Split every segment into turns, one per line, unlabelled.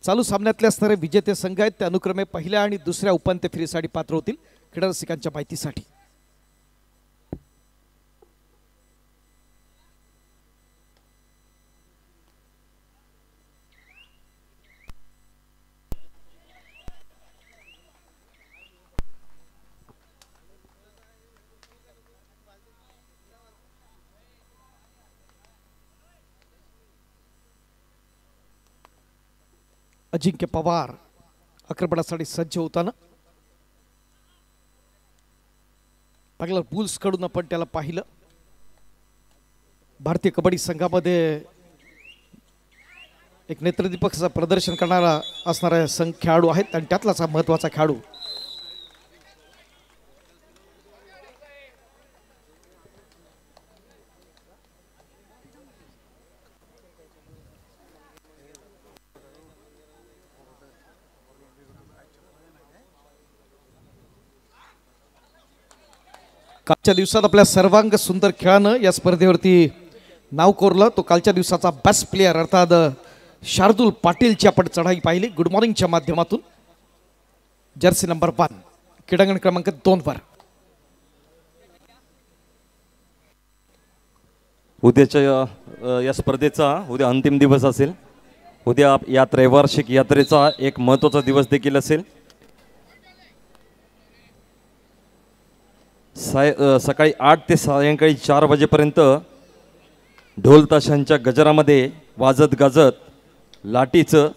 चालू सामन्यातले असणारे विजेते संघ आहेत ते अनुक्रमे पहिल्या आणि दुसऱ्या उपांत्य फेरीसाठी पात्र होतील। क्रीडा रसिकांच्या माहितीसाठी अजिंक्य पवार आक्रमणासाठी सज्ज होताना बंगलोर बुल्स कडून आपण त्याला पाहिलं। भारतीय कबड्डी संघामध्ये एक नेत्रदीपक प्रदर्शन करणारा असणारा संघ खेळाडू आहेत आणि त्यातलाच हा महत्त्वाचा खेळाडू। कालच्या दिवसात आपल्या सर्वांग सुंदर खेळानं या स्पर्धेवरती नाव कोरलं। तो कालच्या दिवसाचा बेस्ट प्लेयर अर्थात शार्दूल पाटीलची आपण चढाई पाहिली गुड मॉर्निंगच्या माध्यमातून। जर्सी नंबर 1 क्रीडांगण क्रमांक 2 वर
उद्याच्या या स्पर्धेचा उद्या अंतिम दिवस असेल। उद्या या त्रैवार्षिक यात्रेचा एक महत्त्वाचा दिवस देखील असेल। सकाळी 8 ते सायंकाळी 4 वाजेपर्यंत ढोल ताशांच्या गजरामध्ये वाजत गाजत लाटीचं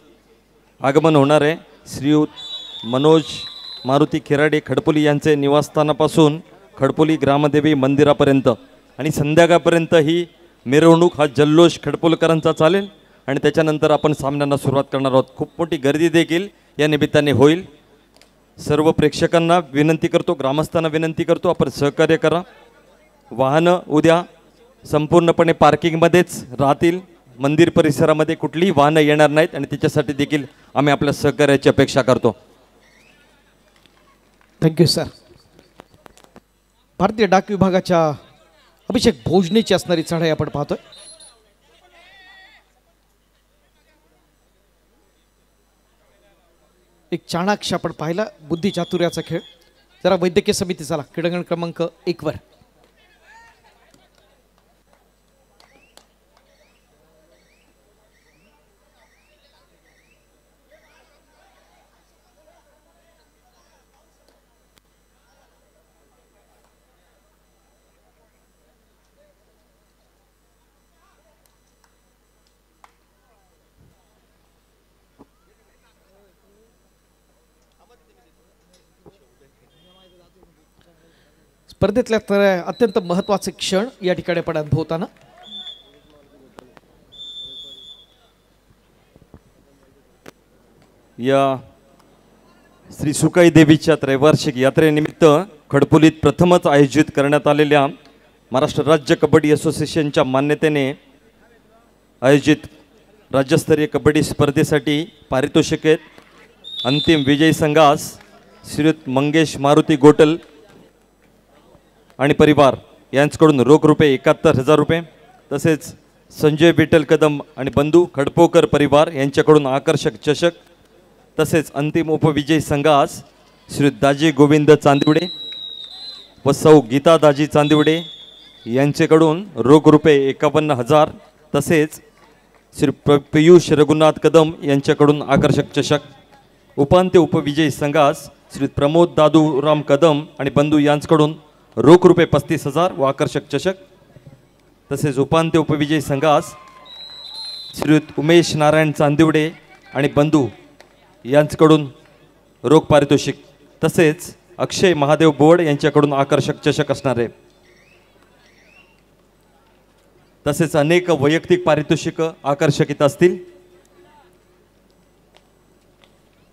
आगमन होणार आहे। श्रीयुत मनोज मारुती खिराडे खडपोली यांचे निवासस्थानापासून खडपोली ग्रामदेवी मंदिरापर्यंत आणि संध्याकाळपर्यंत ही मिरवणूक हा जल्लोष खडपोलकरांचा चालेल आणि त्याच्यानंतर आपण सामन्यांना सुरुवात करणार आहोत। खूप मोठी गर्दी देखील या निमित्ताने होईल। सर्व प्रेक्षकांना विनंती करतो, ग्रामस्थांना विनंती करतो, आपण सहकार्य करा। वाहनं उद्या संपूर्णपणे पार्किंगमध्येच राहतील। मंदिर परिसरामध्ये कुठलीही वाहनं येणार नाहीत आणि त्याच्यासाठी देखील आम्ही आपल्या सहकार्याची अपेक्षा करतो।
Thank you sir. भारतीय डाक विभागाच्या अभिषेक भोजनेची असणारी चढाई आपण पाहतोय। एक चाणाक्ष आपण पाहिला बुद्धी चातुर्याचा खेळ। जरा वैद्यकीय समिती चला क्रीडांगण क्रमांक 1 वर स्पर्धेतल्या अत्यंत महत्त्वाचे क्षण या ठिकाणी आपण अनुभवताना
या श्री सुकाई देवीच्या त्रैवार्षिक यात्रेनिमित्त खडपोलीत प्रथमच आयोजित करण्यात आलेल्या महाराष्ट्र राज्य कबड्डी असोसिएशनच्या मान्यतेने आयोजित राज्यस्तरीय कबड्डी स्पर्धेसाठी पारितोषिक आहेत। अंतिम विजयी संघास श्रीयुत मंगेश मारुती गोटल आणि परिवार यांच्याकडून रोख रुपये 71,000 रुपये तसेच संजय विठ्ठल कदम आणि बंधू खडपोकर परिवार यांच्याकडून आकर्षक चषक तसेच अंतिम उपविजयी संघास श्री दाजी गोविंद चांदिवडे व सौ गीता दाजी चांदिवडे यांच्याकडून रोख रुपये 51,000 तसेच श्री पियुष रघुनाथ कदम यांच्याकडून आकर्षक चषक। उपांत्य उपविजयी संघास श्री प्रमोद दादूराम कदम आणि बंधू यांच्याकडून रोख रुपये 35,000 व आकर्षक चषक तसेच उपांत्य उपविजयी संघास श्रीयुत उमेश नारायण चांदिवडे आणि बंधू यांच्याकडून रोख पारितोषिक तसेच अक्षय महादेव बोड यांच्याकडून आकर्षक चषक असणार आहे। तसेच अनेक वैयक्तिक पारितोषिक आकर्षक असतील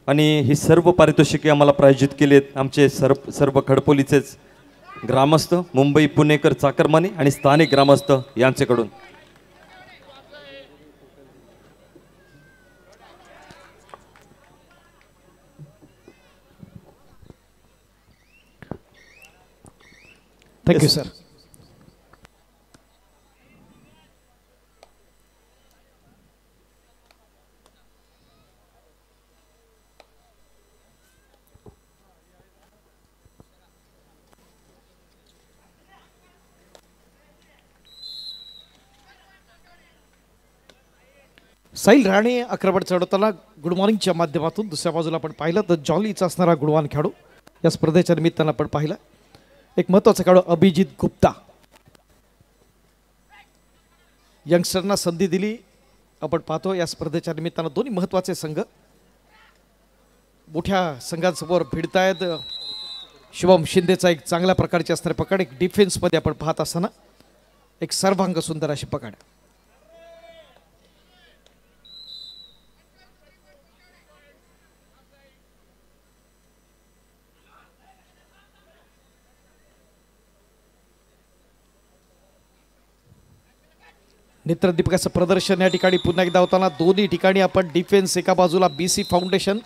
आणि ही सर्व पारितोषिके आम्हाला प्रायोजित केलेत आमचे सर्व खडपोलीचेच ग्रामस्थ मुंबई पुणेकर चाकरमानी आणि स्थानिक ग्रामस्थ यांच्याकडून।
Thank you sir. साहिल राणे आक्रमण चढवताना गुड मॉर्निंगच्या माध्यमातून दुसऱ्या बाजूला आपण पाहिलं तर जॉलीचा असणारा गुणवान खेळाडू या स्पर्धेच्या निमित्तानं आपण पाहिलं एक महत्त्वाचा खेळाडू अभिजित गुप्ता यंगस्टरना संधी दिली आपण पाहतो या स्पर्धेच्या निमित्तानं दोन्ही महत्त्वाचे संघ मोठ्या संघांसमोर भिडतायत शुभम शिंदेचा एक चांगल्या प्रकारची असणारी पकड एक डिफेन्समध्ये आपण पाहत असताना एक सर्वांग सुंदर अशी पकड नेत्रदीपकाचं प्रदर्शन या ठिकाणी पुन्हा एकदा होताना दोन्ही ठिकाणी आपण डिफेन्स एका बाजूला BC फाउंडेशन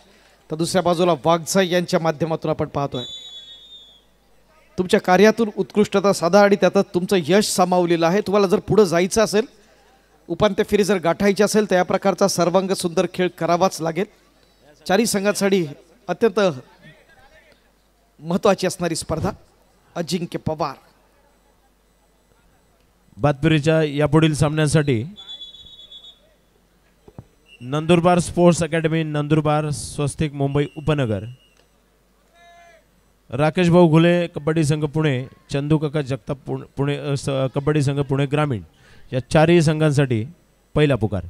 तर दुसऱ्या बाजूला वाघजाई यांच्या माध्यमातून आपण पाहतोय तुमच्या कार्यातून उत्कृष्टता साधा आणि त्यातच तुमचं यश सामावलेलं आहे तुम्हाला जर पुढे जायचं असेल उपांत्य फेरी जर गाठायची असेल तर या प्रकारचा सर्वांग सुंदर खेळ करावाच लागेल चारही संघांसाठी अत्यंत महत्त्वाची असणारी स्पर्धा अजिंक्य पवार
बातपुरीच्या यापुढील सामन्यासाठी नंदुरबार स्पोर्ट्स अकॅडमी नंदुरबार स्वस्तिक मुंबई उपनगर राकेश भाऊ घुले कबड्डी संघ पुणे चंदू काका जगताप पुणे कबड्डी संघ पुणे ग्रामीण या चारही संघांसाठी पहिला पुकार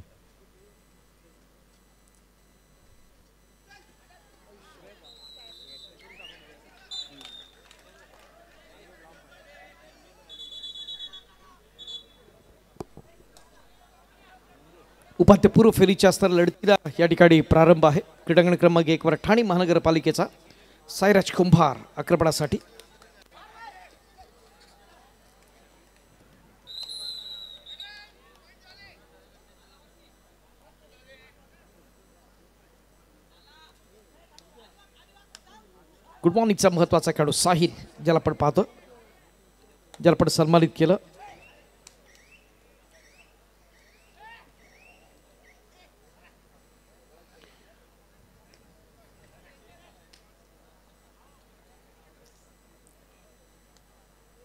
उपांत्यपूर्व फेरीच्या असणाऱ्या लढतीला या ठिकाणी प्रारंभ आहे क्रीडांगण क्रमांक 1 वर ठाणे महानगरपालिकेचा साईराज कुंभार आक्रमणासाठी गुड मॉर्निंगचा महत्त्वाचा खेळाडू साहिल ज्याला आपण पाहतो ज्याला आपण सन्मानित केलं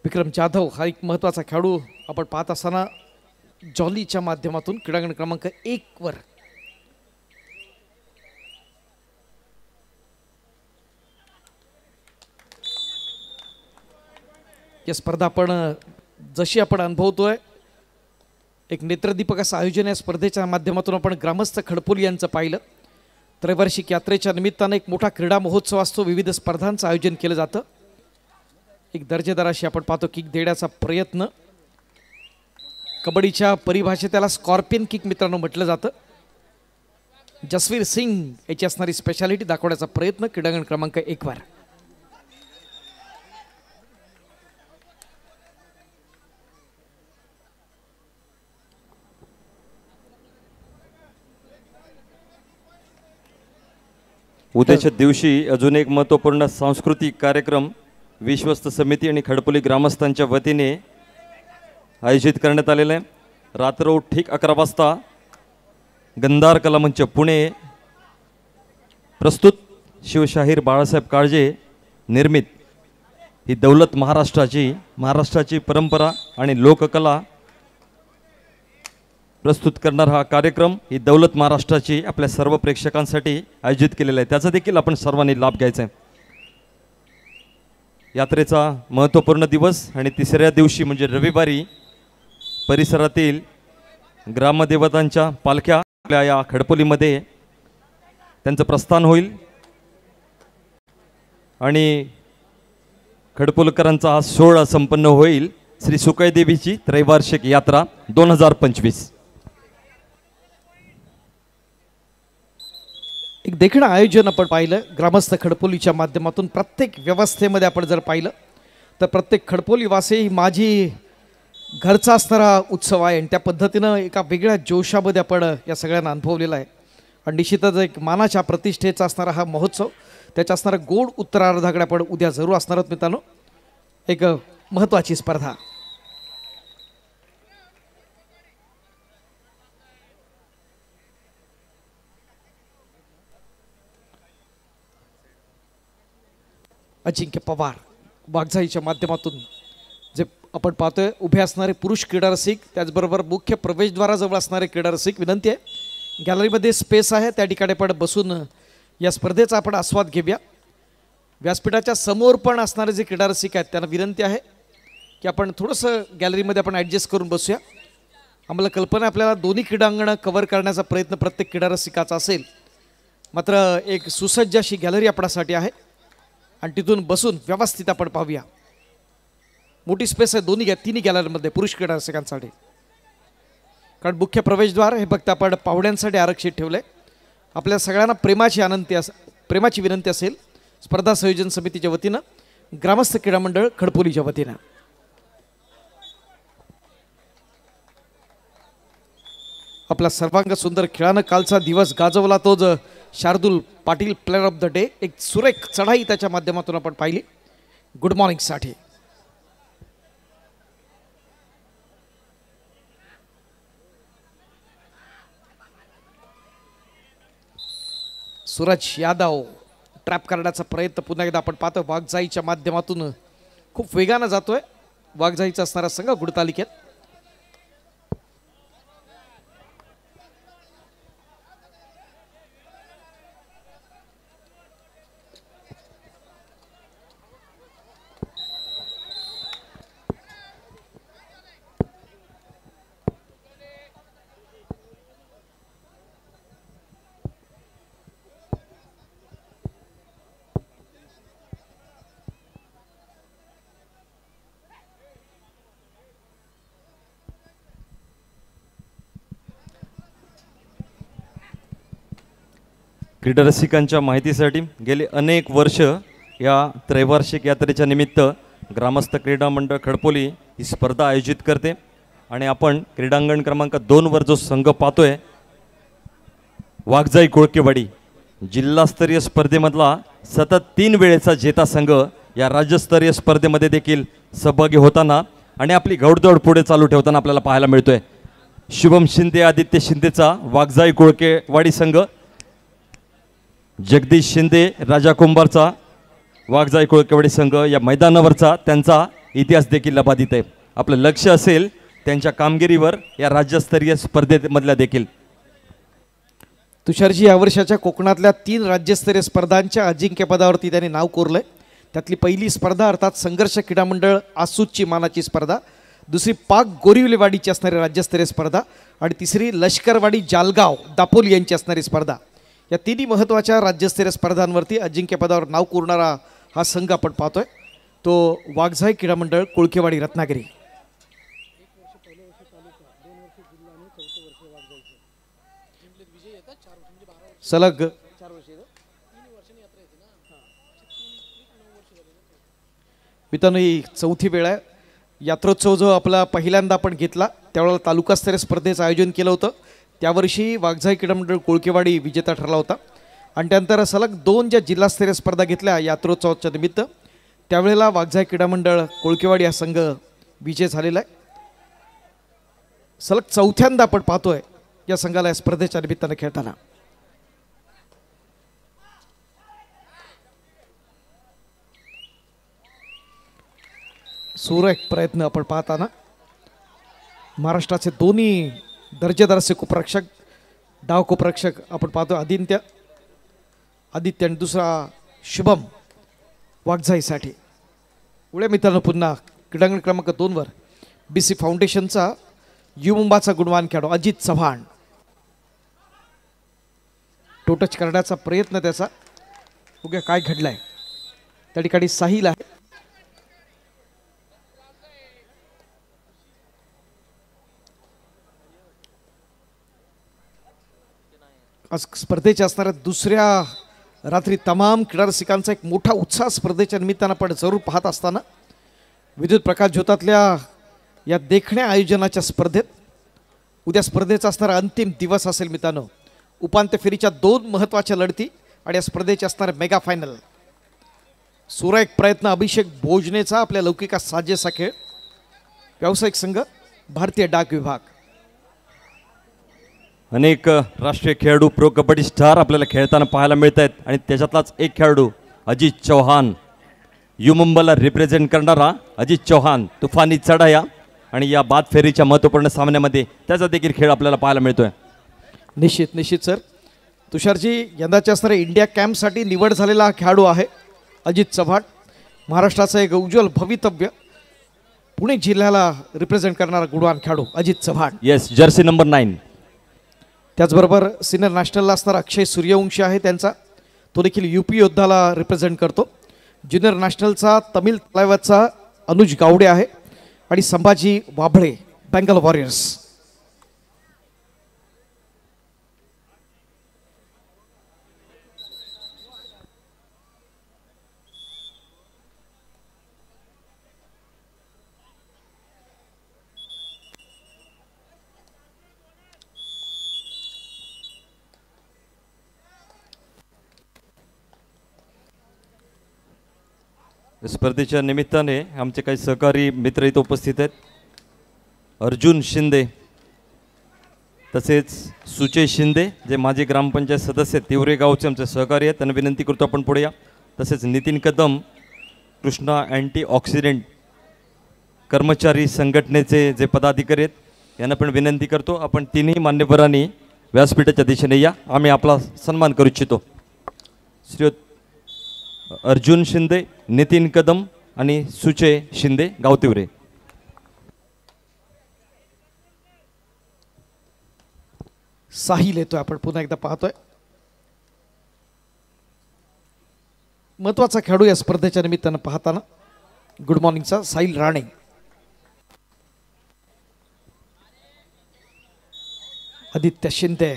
विक्रम जाधव हा एक महत्त्वाचा खेळाडू आपण पाहत असताना जॉलीच्या माध्यमातून क्रीडांगण क्रमांक 1 वर या स्पर्धा आपण जशी आपण अनुभवतोय एक नेत्रदीपक असं आयोजन या स्पर्धेच्या माध्यमातून आपण ग्रामस्थ खडपोली यांचं पाहिलं त्रैवार्षिक यात्रेच्या निमित्तानं एक मोठा क्रीडा महोत्सव असतो विविध स्पर्धांचं आयोजन केलं जातं एक दर्जेदार अशी आपण पाहतो किक देण्याचा प्रयत्न कबड्डीच्या परिभाषेत त्याला स्कॉर्पियन किक मित्रांनो म्हटलं जातं जसवीर सिंग याची असणारी स्पेशालिटी दाखवण्याचा प्रयत्न क्रीडांगण क्रमांक 1 वर
उद्याच्या दिवशी अजून एक महत्त्वपूर्ण सांस्कृतिक कार्यक्रम विश्वस्त समिती आणि खडपोली ग्रामस्थांच्या वतीने आयोजित करण्यात आलेला आहे रात्र ठीक 11 वाजता गंधार कलामंच पुणे प्रस्तुत शिवशाहीर बाळासाहेब काळजे निर्मित ही दौलत महाराष्ट्राची परंपरा आणि लोककला प्रस्तुत करणार हा कार्यक्रम ही दौलत महाराष्ट्राची आपल्या सर्व प्रेक्षकांसाठी आयोजित केलेला आहे त्याचा देखील आपण सर्वांनी लाभ घ्यायचा आहे यात्रेचा महत्त्वपूर्ण दिवस आणि तिसऱ्या दिवशी म्हणजे रविवारी परिसरातील ग्रामदेवतांच्या पालख्या आपल्या या खडपोलीमध्ये त्यांचं प्रस्थान होईल आणि खडपोलकरांचा हा सोहळा संपन्न होईल श्री सुकाई देवीची त्रैवार्षिक यात्रा 2025
एक देखणं आयोजन आपण पाहिलं ग्रामस्थ खडपोलीच्या माध्यमातून प्रत्येक व्यवस्थेमध्ये आपण जर पाहिलं तर प्रत्येक खडपोली वासी ही माझी घरचा असणारा उत्सव आहे आणि त्या पद्धतीनं एका वेगळ्या जोशामध्ये आपण या सगळ्यांना अनुभवलेला आहे आणि निश्चितच एक मानाच्या प्रतिष्ठेचा असणारा हा महोत्सव त्याच्या असणारा गोड उत्तरार्धाकडे आपण उद्या जरूर असणार आहोत मित्रांनो एक महत्त्वाची स्पर्धा अजिंक्य पवार वाघजाईच्या माध्यमातून जे आपण पाहतोय उभे असणारे पुरुष क्रीडा रसिक त्याचबरोबर मुख्य प्रवेशद्वाराजवळ असणारे क्रीडा रसिक विनंती आहे गॅलरीमध्ये स्पेस आहे, त्या ठिकाणी आपण बसून या स्पर्धेचा आपण आस्वाद घेऊया. व्यासपीठाच्या समोर पण असणारे जे क्रीडा रसिक आहेत त्यांना विनंती आहे की आपण थोडंसं गॅलरीमध्ये आपण ॲडजस्ट करून बसूया. आम्हाला कल्पना आपल्याला दोन्ही क्रीडांगणं कव्हर करण्याचा प्रयत्न प्रत्येक क्रीडा रसिकाचा असेल, मात्र एक सुसज्ज अशी गॅलरी आपणासाठी आहे आणि तिथून बसून व्यवस्थित आपण पाहूया. मोठी स्पेस आहे दोन्ही तिन्ही गॅलरीमध्ये पुरुष क्रीडा रसिकांसाठी, कारण मुख्य प्रवेशद्वार हे फक्त आपण पाहुण्यांसाठी आरक्षित ठेवलं आहे. आपल्या सगळ्यांना प्रेमाची विनंती असेल स्पर्धा संयोजन समितीच्या वतीनं, ग्रामस्थ क्रीडा मंडळ खडपोलीच्या वतीनं. आपला सर्वांग सुंदर खेळानं कालचा दिवस गाजवला तो Shardul Patil player of the day. एक सुरेख चढाई त्याच्या माध्यमातून आपण पाहिली गुड मॉर्निंगसाठी. सूरज यादव ट्रॅप करण्याचा प्रयत्न पुन्हा एकदा आपण पाहतो. वाघजाईच्या माध्यमातून खूप वेगानं जातोय वाघजाईचा असणारा संघ गुडतालिकेत.
क्रीडा रसिकांच्या माहितीसाठी गेले अनेक वर्ष या त्रैवार्षिक यात्रेच्या निमित्त ग्रामस्थ क्रीडा मंडळ खडपोली ही स्पर्धा आयोजित करते आणि आपण क्रीडांगण क्रमांक 2 वर जो संघ पाहतोय वाघजाई कोळकेवाडी जिल्हास्तरीय स्पर्धेमधला सतत 3 वेळेचा जेता संघ या राज्यस्तरीय स्पर्धेमध्ये देखील सहभागी होताना आणि आपली घौडदौड पुढे चालू ठेवताना आपल्याला पाहायला मिळतोय. शुभम शिंदे आदित्य शिंदेचा वाघजाई कोळकेवाडी संघ, जगदीश शिंदे राजा कुंभारचा वाघजाई कोळकेवाडी संघ या मैदानावरचा त्यांचा इतिहास देखील लबादित आहे. आपलं लक्ष असेल त्यांच्या कामगिरीवर या राज्यस्तरीय स्पर्धेमधल्या देखील.
तुषारजी या वर्षाच्या कोकणातल्या 3 राज्यस्तरीय स्पर्धांच्या अजिंक्यपदावरती त्यांनी नाव कोरलंय. त्यातली पहिली स्पर्धा अर्थात संघर्ष क्रीडा मंडळ आसूची मानाची स्पर्धा, दुसरी पाक गोरिवलेवाडीची असणारी राज्यस्तरीय स्पर्धा आणि तिसरी लष्करवाडी जालगाव दापोली यांची असणारी स्पर्धा. या तिन्ही महत्त्वाच्या राज्यस्तरीय स्पर्धांवरती अजिंक्यपदावर नाव कोरणारा हा संघ आपण पाहतोय तो वाघजाई क्रीडा मंडळ कोळकेवाडी रत्नागिरी. सलग मित्रांनो ही 4थी वेळ आहे. यात्रोत्सव जो आपला पहिल्यांदा आपण घेतला त्यावेळेला तालुकास्तरीय स्पर्धेचं आयोजन केलं होतं. त्यावर्षी वाघजाई क्रीडा मंडळ कोळकेवाडी विजेता ठरला होता आणि त्यानंतर सलग 2 ज्या जिल्हास्तरीय स्पर्धा घेतल्या यात्रोत्सवाच्या निमित्त त्यावेळेला वाघजाई क्रीडा मंडळ कोळकेवाडी हा संघ विजय झालेला आहे. सलग 4थ्यांदा आपण पाहतोय या संघाला या स्पर्धेच्या निमित्तानं खेळताना. सुरेख प्रयत्न आपण पाहताना महाराष्ट्राचे दोन्ही दर्जेदार असे कुपरक्षक डाव कुपरक्षक आपण पाहतो. आदित्य आणि दुसरा शुभम वाघजाईसाठी. पुढे मित्रांनो पुन्हा क्रीडांगण क्रमांक 2 वर BC फाउंडेशनचा युमुंबाचा गुणवान खेळाडू अजित चव्हाण. टोटच करण्याचा प्रयत्न त्याचा, बघूया काय घडलाय. त्या ठिकाणी साहिल आहे. आज स्पर्धेच्या असणाऱ्या दुसऱ्या रात्री तमाम क्रीडा रसिकांचा एक मोठा उत्साह स्पर्धेच्या निमित्तानं आपण जरूर पाहत असताना विद्युत प्रकाश ज्योतातल्या या देखण्या आयोजनाच्या स्पर्धेत उद्या स्पर्धेचा असणारा अंतिम दिवस असेल मित्रांनो. उपांत्य फेरीच्या 2 महत्त्वाच्या लढती आणि या स्पर्धेचे असणारे मेगा फायनल. सुरेख प्रयत्न अभिषेक भोजनेचा आपल्या लौकिका साजेसा खेळ. व्यावसायिक संघ भारतीय डाक विभाग.
अनेक राष्ट्रीय खेळाडू प्रो कबड्डी स्टार आपल्याला खेळताना पाहायला मिळत आहेत आणि त्याच्यातलाच एक खेळाडू अजित चौहान, यू मुंबईला रिप्रेझेंट करणारा अजित चौहान तुफानी चढाया आणि या बाद फेरीच्या महत्त्वपूर्ण सामन्यामध्ये त्याचा देखील खेळ आपल्याला पाहायला मिळतोय.
निश्चित निश्चित सर. तुषारजी, यंदाच्या असणाऱ्या इंडिया कॅम्पसाठी निवड झालेला हा खेळाडू आहे अजित चव्हाण. महाराष्ट्राचं एक उज्ज्वल भवितव्य, पुणे जिल्ह्याला रिप्रेझेंट करणारा गुणवान खेळाडू Ajit Chavan.
Yes, Jersey number 9.
त्याचबरोबर सिनियर नॅशनलला असणारा अक्षय सूर्यवंशी आहे त्यांचा, तो देखील UP योद्धाला रिप्रेझेंट करतो. ज्युनियर नॅशनलचा तमिळ तलावाचा अनुज गावडे आहे आणि संभाजी वाभळे बेंगल वॉरियर्स.
स्पर्धेच्या निमित्ताने आमचे काही सहकारी मित्र इथे उपस्थित आहेत. अर्जुन शिंदे तसेच सुचे शिंदे जे माजी ग्रामपंचायत सदस्य आहेत, तिवरे गावचे आमचे सहकारी आहेत, त्यांना विनंती करतो आपण पुढे या. तसेच नितीन कदम, कृष्णा अँटी ऑक्सिडेंट कर्मचारी संघटनेचे जे पदाधिकारी आहेत यांना पण विनंती करतो आपण तिन्ही मान्यवरांनी व्यासपीठाच्या दिशेने या, आम्ही आपला सन्मान करू इच्छितो. श्रीयुत अर्जुन शिंदे, नितीन कदम आणि सुचे शिंदे गावतिवरे.
साहिल येतोय, आपण पुन्हा एकदा पाहतोय. महत्वाचा खेळाडू या स्पर्धेच्या निमित्तानं पाहताना गुड मॉर्निंगचा साहिल राणे. आदित्य शिंदे,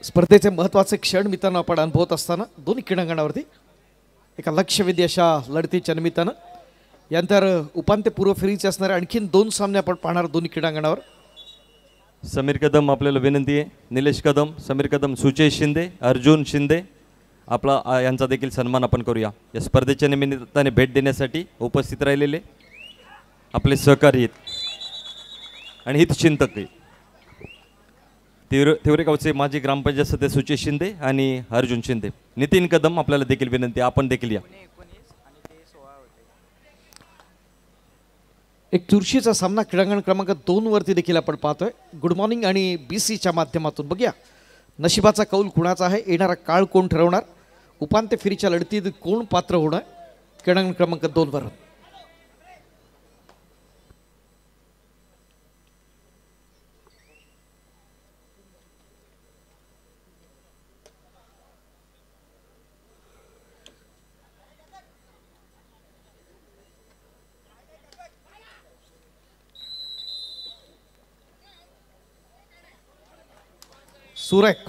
स्पर्धेचे महत्त्वाचे क्षण मित्रांनो आपण अनुभवत असताना दोन्ही क्रीडांगणावरती एका लक्षवेधी अशा लढतीच्या निमित्तानं यानंतर उपांत्यपूर्व फेरीचे असणारे आणखीन 2 सामने आपण पाहणार दोन्ही क्रीडांगणावर.
समीर कदम आपल्याला विनंती आहे, निलेश कदम, समीर कदम, सुचे शिंदे, अर्जुन शिंदे आपला यांचा देखील सन्मान आपण करूया. या स्पर्धेच्या निमित्ताने भेट देण्यासाठी उपस्थित राहिलेले आपले सहकारी आहेत आणि हितचिंतक आहेत. तिवरे गावचे माजी ग्रामपंचायत सदस्य सुचे शिंदे आणि अर्जुन शिंदे. नितीन कदम आपल्याला देखील विनंती, आपण देखील या.
एक चुरशीचा सामना क्रीडांगण क्रमांक 2 वरती देखील आपण पाहतोय. गुड मॉर्निंग आणि BCच्या माध्यमातून बघूया नशिबाचा कौल कुणाचा आहे, येणारा काळ कोण ठरवणार, उपांत्य फेरीच्या लढतीत कोण पात्र होणार. क्रीडांगण क्रमांक 2 वर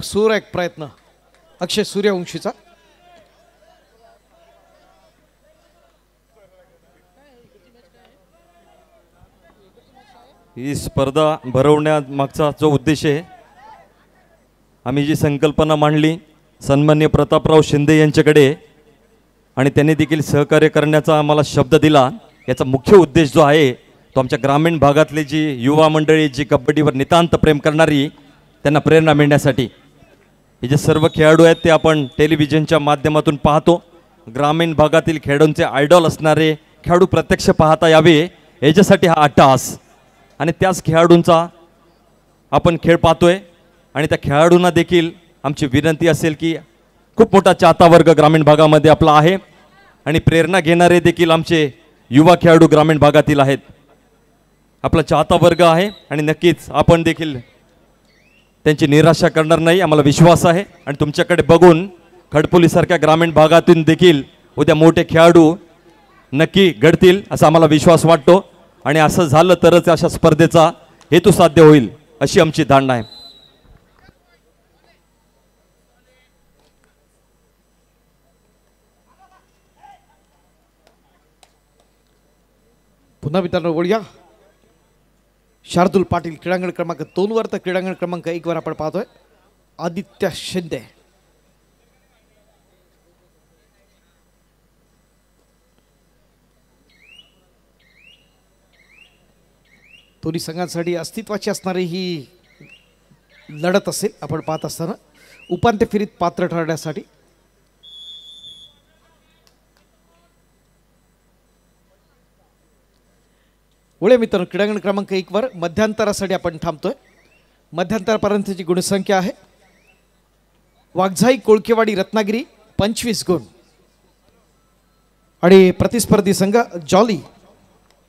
सुरेख प्रयत्न अक्षय सूर्यवंशीचा.
ही स्पर्धा भरवण्यामागचा जो उद्देश आहे, आम्ही जी संकल्पना मांडली सन्माननीय प्रतापराव शिंदे यांच्याकडे आणि त्यांनी देखील सहकार्य करण्याचा आम्हाला शब्द दिला. याचा मुख्य उद्देश जो आहे तो आमच्या ग्रामीण भागातली जी युवा मंडळी जी कबड्डीवर नितांत प्रेम करणारी, त्यांना प्रेरणा मिळण्यासाठी. हे जे सर्व खेळाडू आहेत ते आपण टेलिव्हिजनच्या माध्यमातून पाहतो. ग्रामीण भागातील खेळाडूंचे आयडॉल असणारे खेळाडू प्रत्यक्ष पाहता यावे याच्यासाठी हा अट्टहास आणि त्याच खेळाडूंचा आपण खेळ पाहतोय. आणि त्या खेळाडूंना देखील आमची विनंती असेल की खूप मोठा चाहता वर्ग ग्रामीण भागामध्ये आपला आहे आणि प्रेरणा घेणारे देखील आमचे युवा खेळाडू ग्रामीण भागातील आहेत. आपला चाहता वर्ग आहे आणि नक्कीच आपण देखील त्यांची निराशा करणार नाही, आम्हाला विश्वास आहे. आणि तुमच्याकडे बघून खडपोलीसारख्या ग्रामीण भागातून देखील उद्या मोठे खेळाडू नक्की घडतील असा आम्हाला विश्वास वाटतो. आणि असं झालं तरच अशा स्पर्धेचा हेतू साध्य होईल अशी आमची धारणा आहे.
पुन्हा मित्रांनो वळूया शार्दूल पाटील क्रीडांगण क्रमांक 2 वर. तर क्रीडांगण क्रमांक 1 वर आपण पाहतोय आदित्य शिंदे. दोन्ही संघांसाठी अस्तित्वाची असणारी ही लढत असेल आपण पाहत असताना उपांत्य फेरीत पात्र ठरण्यासाठी. ओळे मित्रांनो, क्रीडांगण क्रमांक 1 वर मध्यांतरासाठी आपण थांबतोय. मध्यांतरापर्यंतची गुणसंख्या आहे वाघजाई कोळकेवाडी रत्नागिरी 25 गुण आणि प्रतिस्पर्धी संघ जॉली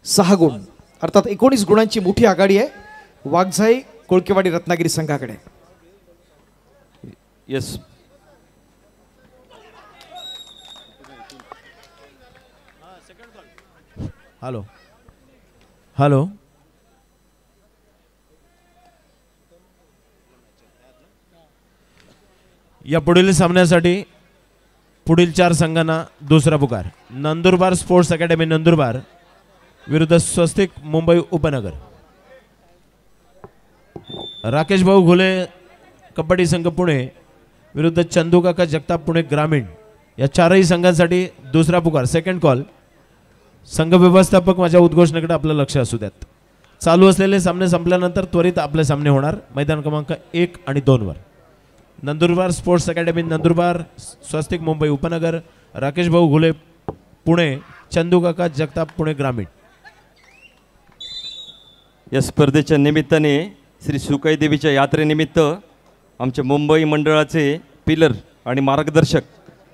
6 गुण, अर्थात 19 गुणांची मोठी आघाडी आहे वाघजाई कोळकेवाडी रत्नागिरी संघाकडे.
येस,
हॅलो हॅलो या पुढील सामन्यासाठी पुढील 4 संघांना दुसरा पुकार. नंदुरबार स्पोर्ट्स अकॅडमी नंदुरबार विरुद्ध स्वस्तिक मुंबई उपनगर. राकेश भाऊ घुले कबड्डी संघ पुणे विरुद्ध चंदूकाका जगताप पुणे ग्रामीण या 4ही संघांसाठी दुसरा पुकार. Second call. संघ व्यवस्थापक माझ्या उद्घोषणेकडे आपलं लक्ष असू द्यात. चालू असलेले सामने संपल्यानंतर त्वरित आपले सामने होणार मैदान क्रमांक 1 आणि 2 वर. नंदुरबार स्पोर्ट्स अकॅडमी नंदुरबार स्वस्तिक मुंबई उपनगर राकेश भाऊ घुले पुणे चंदूकाका जगताप पुणे ग्रामीण.
या स्पर्धेच्या निमित्ताने श्री सुकाई देवीच्या यात्रेनिमित्त आमच्या मुंबई मंडळाचे पिलर आणि मार्गदर्शक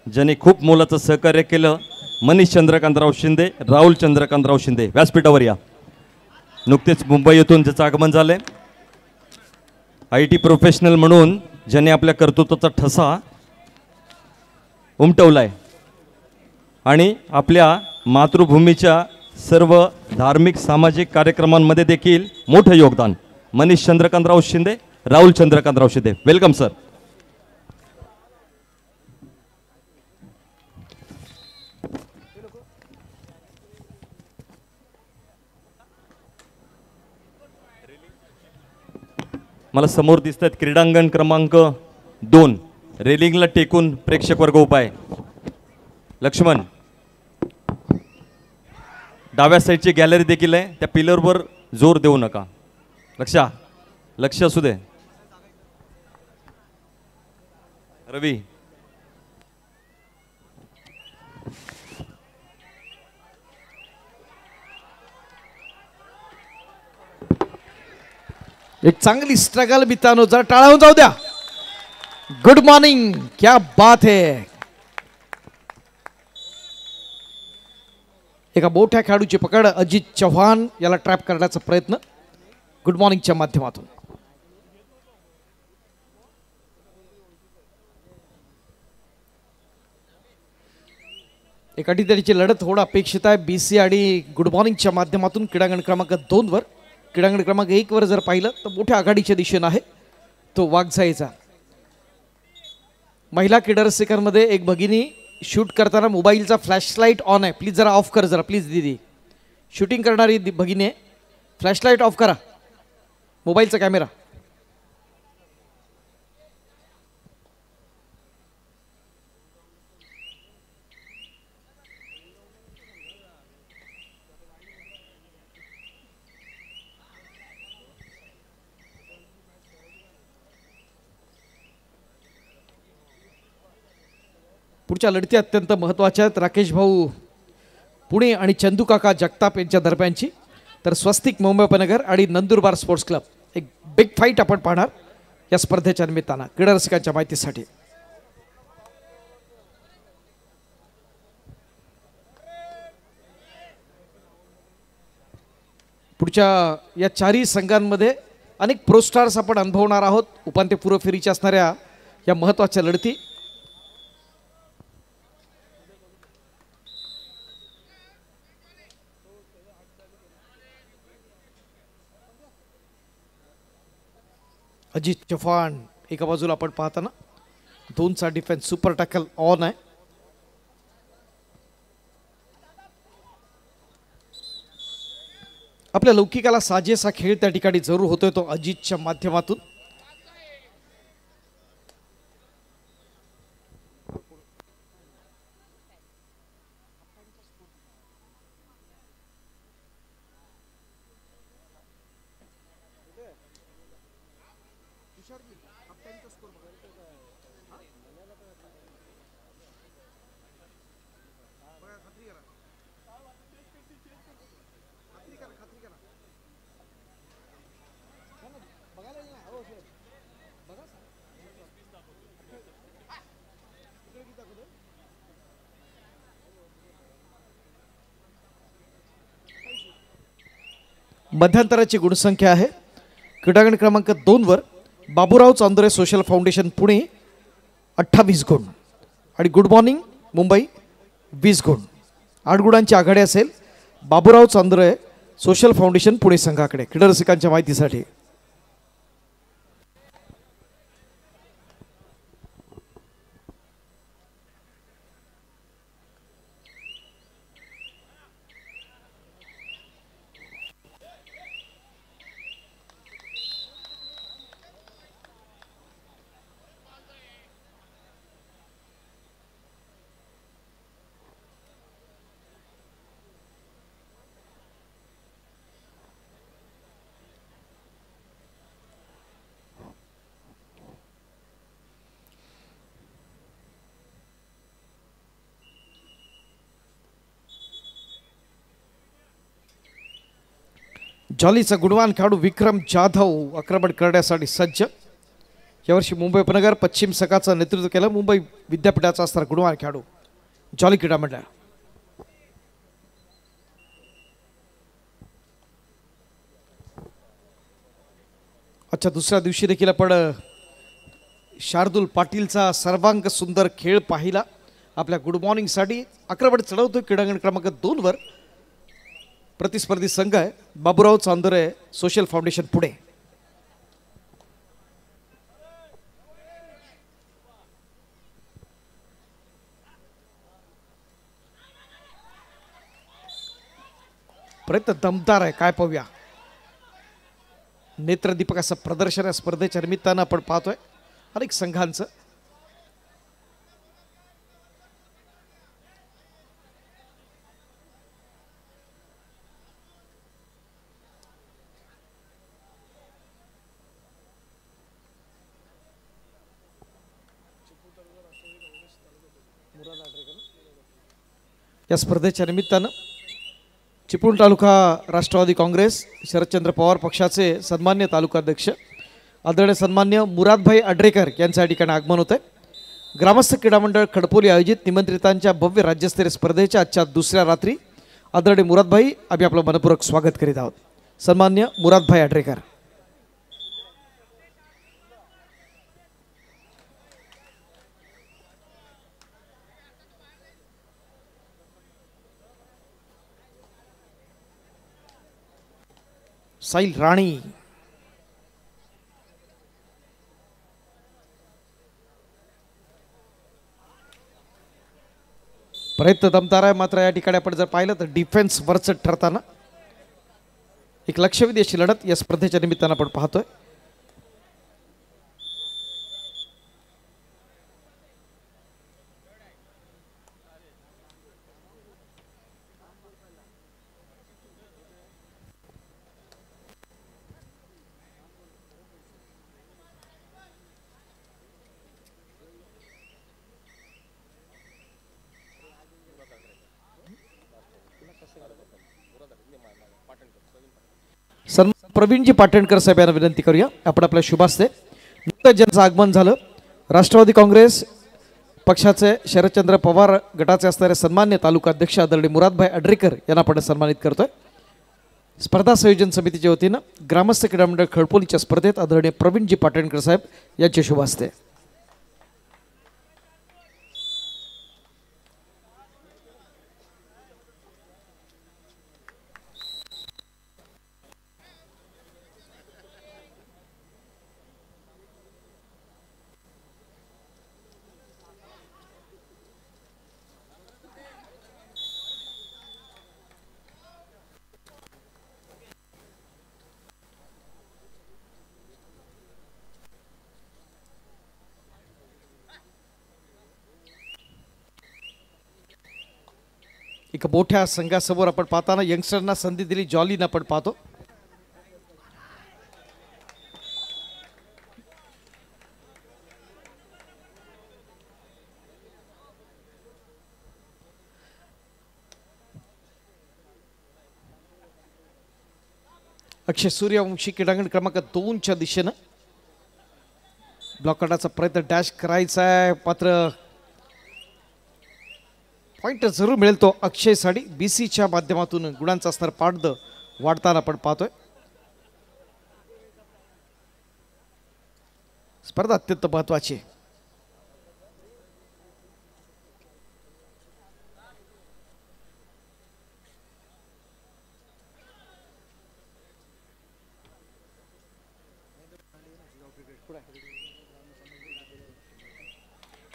ज्यांनी खूप मोलाचं सहकार्य केलं, मनीष चंद्रकांतराव शिंदे, राहुल चंद्रकांतराव शिंदे व्यासपीठावर या. नुकतेच मुंबई येथून ज्याचं आगमन झालंय. IT प्रोफेशनल म्हणून ज्यांनी आपल्या कर्तृत्वाचा ठसा उमटवलाय आणि आपल्या मातृभूमीच्या सर्व धार्मिक सामाजिक कार्यक्रमांमध्ये देखील मोठं योगदान, मनीष चंद्रकांतराव शिंदे, राहुल चंद्रकांतराव शिंदे. Welcome sir. मला समोर दिसत आहेत क्रीडांगण क्रमांक 2 रेलिंगला टेकून प्रेक्षक वर्ग उभा आहे. लक्ष्मण, डाव्या साईडची गॅलरी देखील आहे, त्या पिलरवर जोर देऊ नका. लक्ष असू दे. रवी,
एक चांगली स्ट्रगल मित्रांनो, जरा टाळावून जाऊ द्या. गुड मॉर्निंग, क्या बात है. एका मोठ्या खेळाडूची पकड अजित चव्हाण याला ट्रॅप करण्याचा प्रयत्न गुड मॉर्निंगच्या माध्यमातून. एक अटीतटीची लढत होणं अपेक्षित आहे BC आणि गुड मॉर्निंगच्या माध्यमातून. क्रीडांगण क्रमांक 2 वर, क्रीडांगण क्रमांक 1 वर जर पाहिलं तर मोठ्या आघाडीच्या दिशेने आहे तो वाघजाईचा. महिला क्रीडा रसिकांमध्ये एक भगिनी शूट करताना मोबाईलचा फ्लॅशलाईट ऑन आहे, प्लीज जरा ऑफ कर जरा प्लीज दीदी. शूटिंग करणारी भगिनी आहे, फ्लॅशलाईट ऑफ करा मोबाईलचा कॅमेरा. पुढच्या लढती अत्यंत महत्त्वाच्या आहेत. राकेश भाऊ पुणे आणि चंदूकाका जगताप यांच्या दरम्यानची, तर स्वस्तिक मुंबई उपनगर आणि नंदुरबार स्पोर्ट्स क्लब एक बिग फाईट आपण पाहणार या स्पर्धेच्या निमित्तानं क्रीडा रसिकांच्या माहितीसाठी. पुढच्या या 4ही संघांमध्ये अनेक प्रो स्टार्स आपण अनुभवणार आहोत. उपांत्यपूर्व फेरीच्या असणाऱ्या या महत्त्वाच्या लढती. अजित चव्हाण एका बाजूला आपण पाहताना 2चा डिफेन्स सुपर टॅकल ऑन आहे. आपल्या लौकिकाला साजेसा खेळ त्या ठिकाणी जरूर होतोय तो अजितच्या माध्यमातून. मध्यंतराची गुणसंख्या आहे क्रीडांगण क्रमांक 2 वर बाबूराव चांदोरे सोशल फाउंडेशन पुणे 28 गुण आणि गुड मॉर्निंग मुंबई 20 गुण. 8 गुणांची आघाडी असेल बाबूराव चांदोरे सोशल फाउंडेशन पुणे संघाकडे. क्रीडा रसिकांच्या माहितीसाठी जॉलीचा गुणवान खेळाडू विक्रम जाधव आक्रमण करण्यासाठी सज्ज. यावर्षी मुंबई उपनगर पश्चिम संघाचं नेतृत्व केलं मुंबई विद्यापीठाचा असणारा गुणवान खेळाडू जॉली क्रीडा मंडळ. अच्छा, दुसऱ्या दिवशी देखील आपण शार्दूल पाटीलचा सर्वांग सुंदर खेळ पाहिला. आपल्या गुड मॉर्निंगसाठी आक्रमण चढवतो क्रीडांगण क्रमांक 2 वर प्रतिस्पर्धी संघ आहे बाबूराव चांदोरे सोशल फाउंडेशन पुणे. प्रयत्न दमदार आहे, काय पाहूया. नेत्रदीपक असं प्रदर्शन या स्पर्धेच्या निमित्तानं आपण पाहतोय अनेक संघांचं. या स्पर्धेच्या निमित्तानं चिपळूण तालुका राष्ट्रवादी काँग्रेस शरदचंद्र पवार पक्षाचे सन्मान्य तालुका अध्यक्ष आदरणीय सन्मान्य मुरादभाई आड्रेकर यांच्या ठिकाणी आगमन होत आहे. ग्रामस्थ क्रीडा मंडळ खडपोली आयोजित निमंत्रितांच्या भव्य राज्यस्तरीय स्पर्धेच्या आजच्या दुसऱ्या रात्री आदरणीय मुरादभाई आम्ही आपलं मनपूर्वक स्वागत करीत आहोत. सन्मान्य मुरादभाई आड्रेकर. साईल राणी. प्रयत्न दमदार आहे, मात्र या ठिकाणी आपण जर पाहिलं तर डिफेन्स वरच ठरताना एक लक्षवेधी अशी लढत या स्पर्धेच्या निमित्तानं आपण पाहतोय. प्रवीणजी पाटणकर साहेब यांना विनंती करूया. आपण आपल्या शुभास्ते नुकतंच ज्यांचं आगमन झालं राष्ट्रवादी काँग्रेस पक्षाचे शरदचंद्र पवार गटाचे असणारे सन्मान्य तालुका अध्यक्ष आदरणीय मुरादभाई आड्रेकर यांना आपण सन्मानित करतोय. स्पर्धा संयोजन समितीच्या वतीनं ग्रामस्थ क्रीडा मंडळ खडपोलीच्या स्पर्धेत आदरणीय प्रवीणजी पाटणकर साहेब यांचे शुभास्ते. एक मोठ्या संघासमोर आपण पाहताना यंगस्टरना संधी दिली जॉलीनं आपण पाहतो. अक्षय सूर्यवंशी क्रीडांगण क्रमांक 2च्या दिशेनं ब्लॉक करण्याचा प्रयत्न डॅश करायचा आहे, मात्र पॉइंट जरूर मिळेल तो अक्षयसाठी. BCच्या माध्यमातून गुणांचा स्तर पाडद वाढताना आपण पाहतोय. स्पर्धा अत्यंत महत्वाची आहे.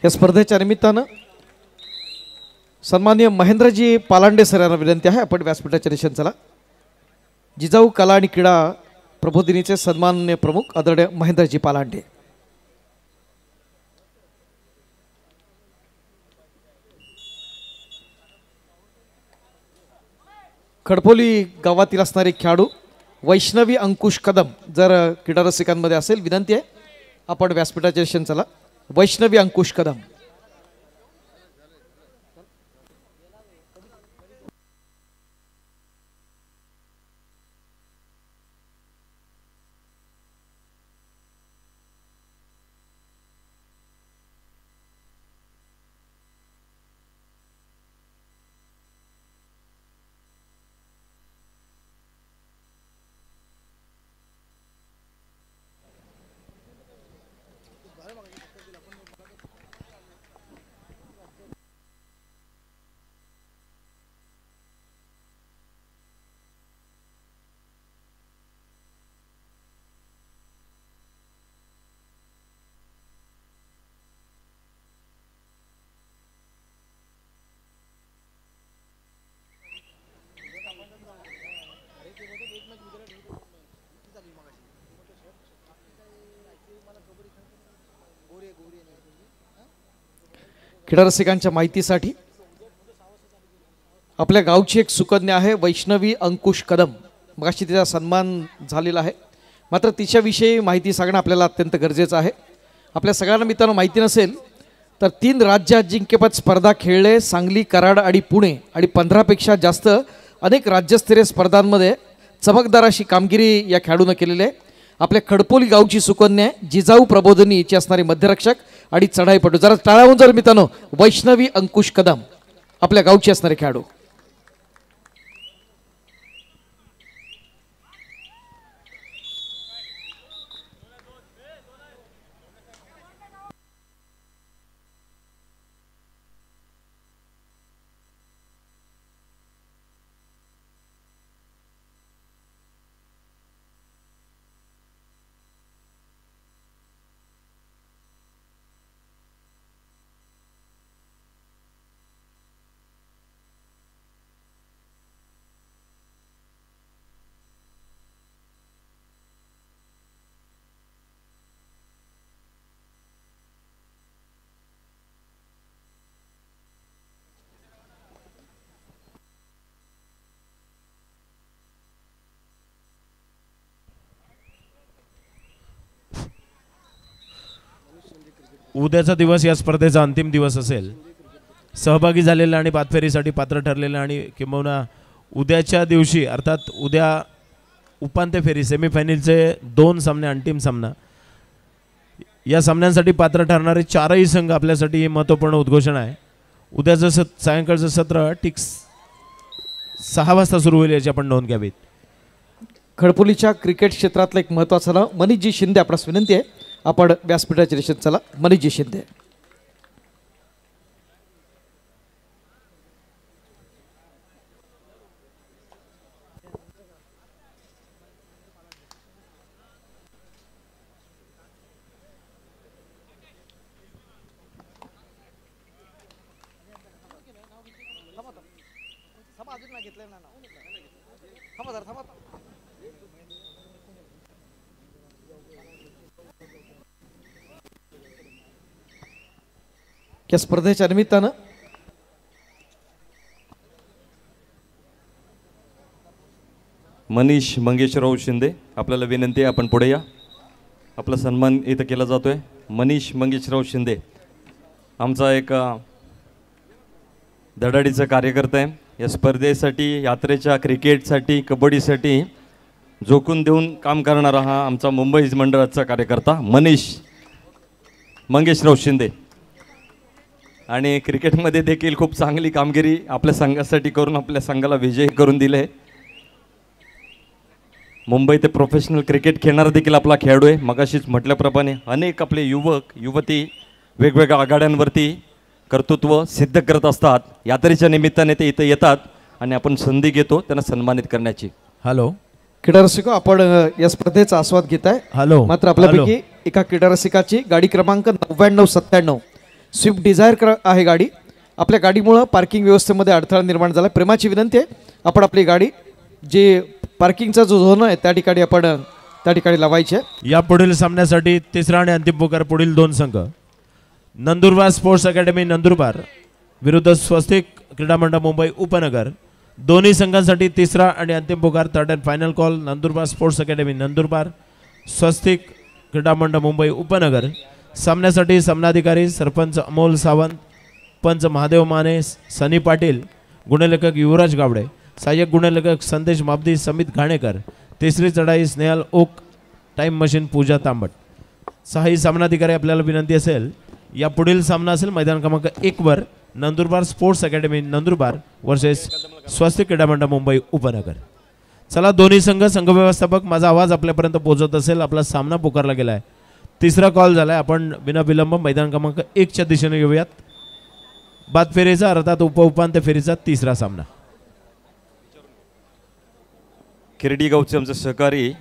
या स्पर्धेच्या निमित्तानं सन्माननीय महेंद्रजी पालांडे सर यांना विनंती आहे आपण व्यासपीठाच्या दिशेने चला. जिजाऊ कला आणि क्रीडा प्रबोधिनीचे सन्माननीय प्रमुख आदरणीय महेंद्रजी पालांडे. खडपोली गावातील असणारे खेळाडू वैष्णवी अंकुश कदम जर क्रीडा रसिकांमध्ये असेल विनंती आहे आपण व्यासपीठाच्या दिशेने चला. वैष्णवी अंकुश कदम. क्रीडा रसिकांच्या माहितीसाठी आपल्या गावची एक सुकन्या आहे वैष्णवी अंकुश कदम. मगाशी तिचा सन्मान झालेला आहे, मात्र तिच्याविषयी माहिती सांगणं आपल्याला अत्यंत गरजेचं आहे. आपल्या सगळ्यांना मित्रांनो माहिती नसेल तर 3 राज्य अजिंक्यपद स्पर्धा खेळले सांगली, कराड आणि पुणे आणि 15पेक्षा जास्त अनेक राज्यस्तरीय स्पर्धांमध्ये चमकदार अशी कामगिरी या खेळाडूनं केलेली आहे. आपल्या खडपोली गावची सुकन्या जिजाऊ प्रबोधिनीची असणारी मध्यरक्षक आणि चढाईपटू. जरा टाळ्यावून जर मित्रांनो वैष्णवी अंकुश कदम आपल्या गावची असणारे खेळाडू.
उद्याचा दिवस या स्पर्धेचा अंतिम दिवस असेल. सहभागी झालेला आणि पातफेरीसाठी पात्र ठरलेला आणि किंबहुना उद्याच्या दिवशी अर्थात उद्या उपांत्य फेरी सेमीफायनलचे 2 सामने अंतिम सामना या सामन्यांसाठी पात्र ठरणारे 4ही संघ आपल्यासाठी ही महत्त्वपूर्ण उद्घोषणा आहे. उद्याचं सायंकाळचं सत्र ठीक 6 वाजता सुरू होईल याची आपण नोंद घ्यावी.
खडपोलीच्या क्रिकेट क्षेत्रातलं एक महत्त्वाचं नाव मनीषजी शिंदे आपणास विनंती आहे आपण व्यासपीठाच्या दिशेने चला. मनीषजी शिंदे. या स्पर्धेच्या निमित्तानं
मनीष मंगेशराव शिंदे आपल्याला विनंती आहे आपण पुढे या. आपला सन्मान इथं केला जातोय. मनीष मंगेशराव शिंदे आमचा एक धडाडीचा कार्यकर्ता आहे. या स्पर्धेसाठी, यात्रेच्या, क्रिकेटसाठी, कबड्डीसाठी झोकून देऊन काम करणारा हा आमचा मुंबई मंडळाचा कार्यकर्ता मंगेशराव शिंदे. आणि क्रिकेटमध्ये देखील खूप चांगली कामगिरी आपल्या संघासाठी करून आपल्या संघाला विजयी करून दिले. मुंबई ते प्रोफेशनल क्रिकेट खेळणारा देखील आपला खेळाडू आहे. मगाशीच म्हटल्याप्रमाणे अनेक आपले युवक युवती वेगवेगळ्या आघाड्यांवरती कर्तृत्व सिद्ध करत असतात. यात्रेच्या निमित्ताने ते इथं येतात आणि आपण संधी घेतो त्यांना सन्मानित करण्याची.
हॅलो
क्रीडा रसिको, आपण या स्पर्धेचा आस्वाद घेताय.
हॅलो
मात्र आपल्यापैकी एका क्रीडा रसिकाची गाडी क्रमांक 9997 स्विफ्ट डिझायर आहे गाडी. आपल्या गाडीमुळं पार्किंग व्यवस्थेमध्ये अडथळा निर्माण झाला. प्रेमाची विनंती आहे, आपण आपली गाडी जे पार्किंगचा जो झोन आहे त्या ठिकाणी लावायची आहे.
या पुढील सामन्यासाठी तिसरा आणि अंतिम पुकार पुढील दोन संघ नंदुरबार स्पोर्ट्स अकॅडमी नंदुरबार विरुद्ध स्वस्तिक क्रीडा मंडळ मुंबई उपनगर. दोन्ही संघांसाठी तिसरा आणि अंतिम पुकार third and final call. Nandurbar sports academy Nandurbar Swastik Krida Mandal Mumbai उपनगर. सामन्यासाठी सामनाधिकारी सरपंच अमोल सावंत, पंच महादेव माने, सनी पाटील, गुणलेखक युवराज गावडे, सहाय्यक गुणलेखक संदेश माबदी, समित घाणेकर. तिसरी चढाई स्नेहल ओक, टाइम मशीन पूजा तांबट. सहाय्यक सामनाधिकारी आपल्याला विनंती असेल, या पुढील सामना असेल मैदान क्रमांक 1 वर Nandurbar sports academy Nandurbar versus Swastik Krida Mandal Mumbai उपनगर. चला दोन्ही संघ व्यवस्थापक, माझा आवाज आपल्यापर्यंत पोहोचत असेल. आपला सामना पुकारला गेला आहे. तिसरा कॉल झाला आहे. आपण विनाविलंब मैदान क्रमांक 1च्या दिशेने येऊयात. बाद फेरीचा अर्थात उपउपांत्य फेरीचा तिसरा सामना.
खिरडी गावचे आमचे सहकारी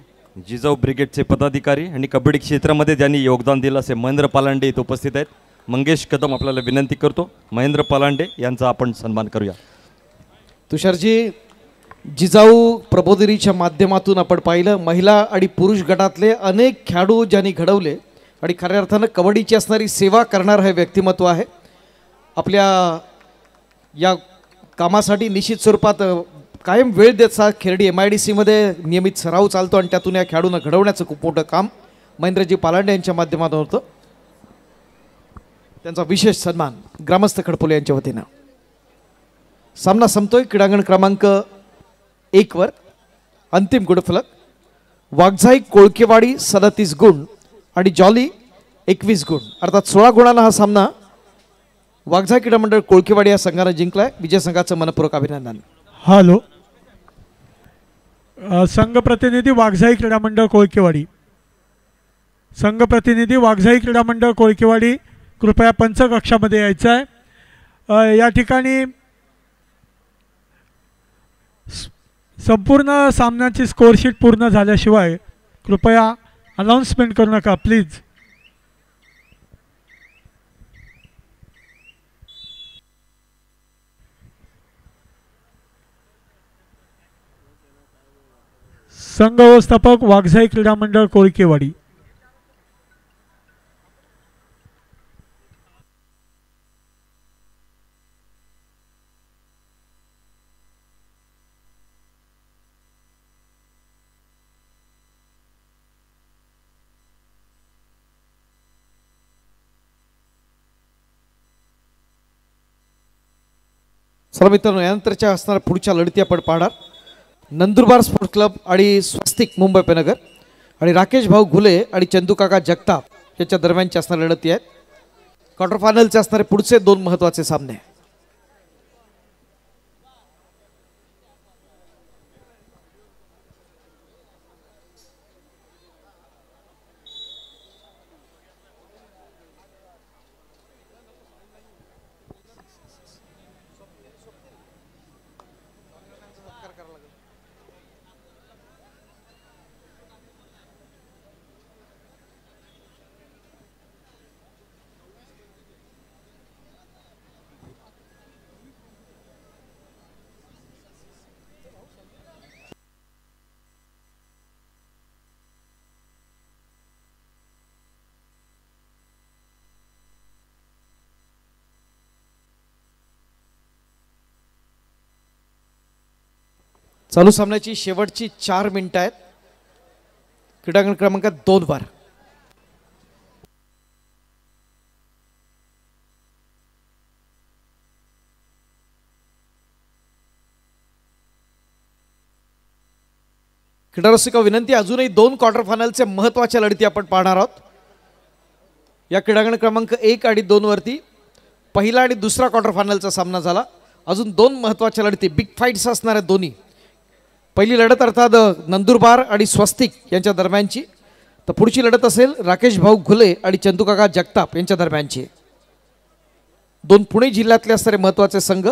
जिजाऊ ब्रिगेडचे पदाधिकारी आणि कबड्डी क्षेत्रामध्ये ज्यांनी योगदान दिलं असे महेंद्र पालांडे इथे उपस्थित आहेत. मंगेश कदम आपल्याला विनंती करतो, महेंद्र पालांडे यांचा आपण सन्मान करूया.
तुषारजी, जिजाऊ प्रबोधिनीच्या माध्यमातून आपण पाहिलं महिला आणि पुरुष गटातले अनेक खेळाडू ज्यांनी घडवले आणि खऱ्या अर्थानं कबड्डीची असणारी सेवा करणारं हे व्यक्तिमत्व आहे. आपल्या या कामासाठी निश्चित स्वरूपात कायम वेळ देत खिरडी MIDC मध्ये नियमित सराव चालतो आणि त्यातून या खेळाडूंना घडवण्याचं खूप मोठं काम महेंद्रजी पालांडे यांच्या माध्यमातून होतं. त्यांचा विशेष सन्मान ग्रामस्थ खडपोले यांच्या वतीनं. सामना संपतोय. क्रीडांगण क्रमांक 1 वर अंतिम गुणफलक वाघजाई कोळकेवाडी 37 गुण आणि जॉली 21 गुण, अर्थात 16 गुणांना हा सामना वाघजाई क्रीडा मंडळ कोळकेवाडी या संघानं जिंकलाय. विजय संघाचं मनपूर्वक अभिनंदन.
हॅलो, संघ प्रतिनिधी वाघजाई क्रीडा मंडळ कोळकेवाडी, संघ प्रतिनिधी वाघजाई क्रीडा मंडळ कोळकेवाडी कृपया पंचकक्षामध्ये यायचं आहे. या ठिकाणी संपूर्ण सामन्याची स्कोअरशीट पूर्ण झाल्याशिवाय कृपया अनाउन्समेंट करू नका प्लीज. संघ व्यवस्थापक वाघजाई क्रीडा मंडळ कोळकेवाडी.
चला मित्रांनो, यानंतरच्या असणाऱ्या पुढच्या लढती आपण पाहणार. नंदुरबार स्पोर्ट्स क्लब आणि स्वस्तिक मुंबई उपनगर आणि राकेश भाऊ घुले आणि चंदूकाका जगताप याच्या दरम्यानच्या असणाऱ्या लढती आहेत. क्वार्टर फायनलचे असणारे पुढचे 2 महत्त्वाचे सामने. चालू सामन्याची शेवटची 4 मिनिटं आहेत. क्रीडांगण क्रमांक 2 वर क्रीडारसिक विनंती, अजूनही 2 क्वार्टर फायनलचे महत्त्वाच्या लढती आपण पाहणार आहोत. या क्रीडांगण क्रमांक 1 आणि 2 वरती पहिला आणि दुसरा क्वार्टर फायनलचा सामना झाला. अजून 2 महत्त्वाच्या लढती बिग फाईट्स असणार आहेत दोन्ही. पहिली लढत अर्थात नंदुरबार आणि स्वस्तिक यांच्या दरम्यानची, तर पुढची लढत असेल राकेश भाऊ घुले आणि चंदूकाका जगताप यांच्या दरम्यानची. 2 पुणे जिल्ह्यातले असणारे महत्त्वाचे संघ